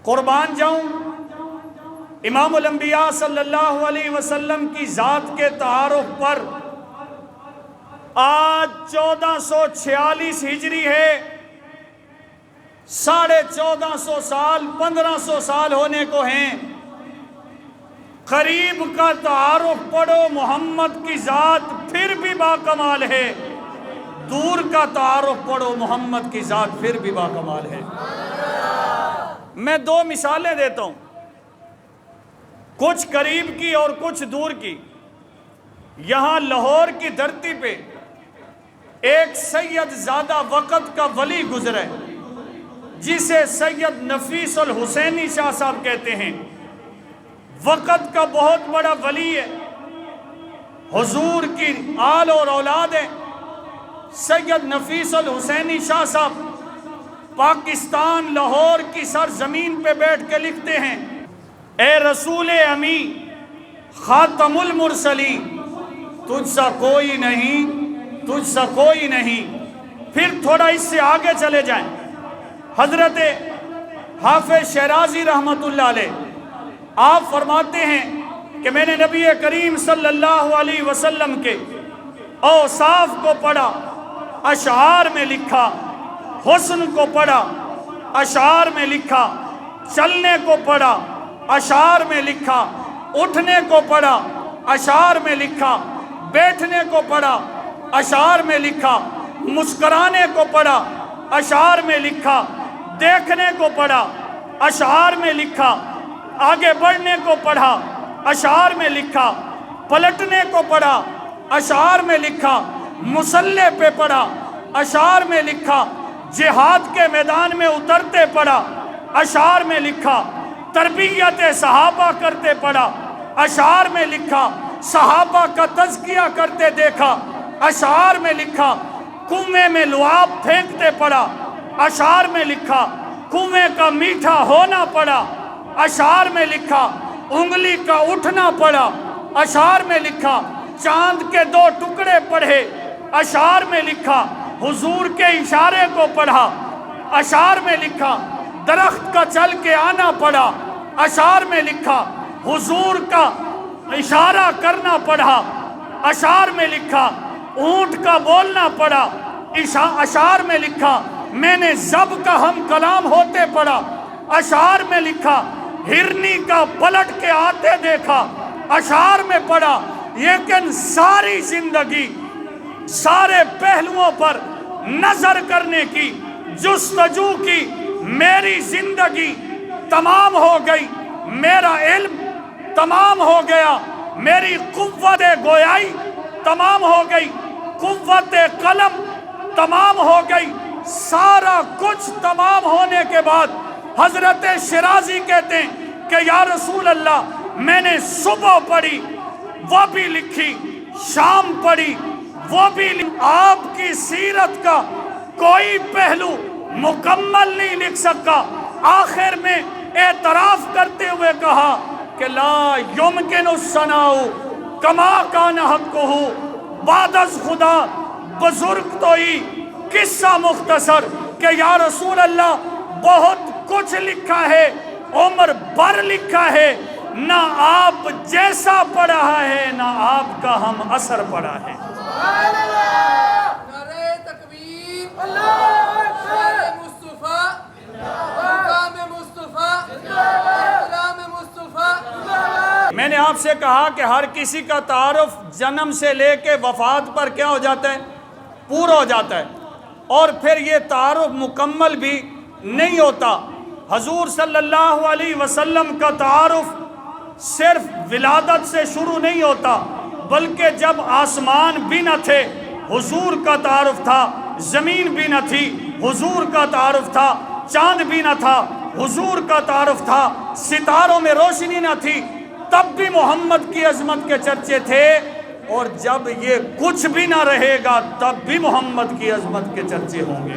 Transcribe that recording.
قربان جاؤں امام الانبیاء صلی اللہ علیہ وسلم کی ذات کے تعارف پر آج 1446 ہجری ہے، 1450 سال 1500 سال ہونے کو ہیں۔ قریب کا تعارف پڑھو محمد کی ذات پھر بھی باکمال ہے، دور کا تعارف پڑھو محمد کی ذات پھر بھی باکمال ہے۔ میں دو مثالیں دیتا ہوں، کچھ قریب کی اور کچھ دور کی۔ یہاں لاہور کی دھرتی پہ ایک سید زادہ وقت کا ولی گزرے جسے سید نفیس الحسینی شاہ صاحب کہتے ہیں۔ وقت کا بہت بڑا ولی ہے، حضور کی آل اور اولاد ہے۔ سید نفیس الحسینی شاہ صاحب پاکستان لاہور کی سرزمین پہ بیٹھ کے لکھتے ہیں، اے رسول امی خاتم المرسلین، تجھ سا کوئی نہیں، تجھ سا کوئی نہیں۔ پھر تھوڑا اس سے آگے چلے جائیں، حضرت حافظ شیرازی رحمت اللہ علیہ آپ فرماتے ہیں کہ میں نے نبی کریم صلی اللہ علیہ وسلم کے اوصاف کو پڑھا، اشعار میں لکھا، حسن کو پڑھا، اشعار میں لکھا، چلنے کو پڑھا، اشعار میں لکھا، اٹھنے کو پڑھا، اشعار میں لکھا، بیٹھنے کو پڑھا، اشعار میں لکھا، مسکرانے کو پڑھا، اشعار میں لکھا، دیکھنے کو پڑھا، اشعار میں لکھا، آگے بڑھنے کو پڑھا، اشعار میں لکھا، پلٹنے کو پڑھا، اشعار میں لکھا، مسلح پہ پڑھا، اشعار میں لکھا، جہاد کے میدان میں اترتے پڑھا، اشعار میں لکھا، تربیت صحابہ کرتے پڑھا، اشعار میں لکھا، صحابہ کا تزکیہ کرتے دیکھا، اشعار میں لکھا، کنویں میں لعاب پھینکتے پڑھا، اشعار میں لکھا، کنویں کا میٹھا ہونا پڑا، اشعار میں لکھا، انگلی کا اٹھنا پڑا، اشعار میں لکھا، چاند کے 2 ٹکڑے پڑھے، اشعار میں لکھا، حضور کے اشارے کو پڑھا، اشعار میں لکھا، درخت کا چل کے آنا پڑا، اشعار میں لکھا، حضور کا اشارہ کرنا پڑا، اشعار میں لکھا، اونٹ کا بولنا پڑا، اشعار میں لکھا، میں نے زب کا ہم کلام ہوتے پڑا، اشعار میں لکھا، ہرنی کا پلٹ کے آتے دیکھا، اشعار میں پڑھا۔ لیکن ساری زندگی سارے پہلوؤں پر نظر کرنے کی جستجو کی، میری زندگی تمام ہو گئی، میرا علم تمام ہو گیا، میری قوت گویائی تمام ہو گئی، قوت قلم تمام ہو گئی۔ سارا کچھ تمام ہونے کے بعد حضرت شیرازی کہتے ہیں کہ یا رسول اللہ، میں نے صبح پڑھی وہ بھی لکھی، شام پڑھی وہ بھی لکھی، آپ کی سیرت کا کوئی پہلو مکمل نہیں لکھ سکا۔ آخر میں اعتراف کرتے ہوئے کہا کہ لا یمکن الثناء کما کان حقہ بعد از خدا، بزرگ تو ہی قصہ مختصر کہ یا رسول اللہ بہت کچھ لکھا ہے، عمر بھر لکھا ہے، نہ آپ جیسا پڑھا ہے نہ آپ کا ہم اثر پڑھا ہے۔ نعرہ تکبیر، نعرہ مصطفیٰ، مقام مصطفیٰ، کلام مصطفیٰ۔ میں نے آپ سے کہا کہ ہر کسی کا تعارف جنم سے لے کے وفات پر کیا ہو جاتا ہے؟ پورا ہو جاتا ہے، اور پھر یہ تعارف مکمل بھی نہیں ہوتا۔ حضور صلی اللہ علیہ وسلم کا تعارف صرف ولادت سے شروع نہیں ہوتا، بلکہ جب آسمان بھی نہ تھے حضور کا تعارف تھا، زمین بھی نہ تھی حضور کا تعارف تھا، چاند بھی نہ تھا حضور کا تعارف تھا، ستاروں میں روشنی نہ تھی تب بھی محمد کی عظمت کے چرچے تھے، اور جب یہ کچھ بھی نہ رہے گا تب بھی محمد کی عظمت کے چرچے ہوں گے۔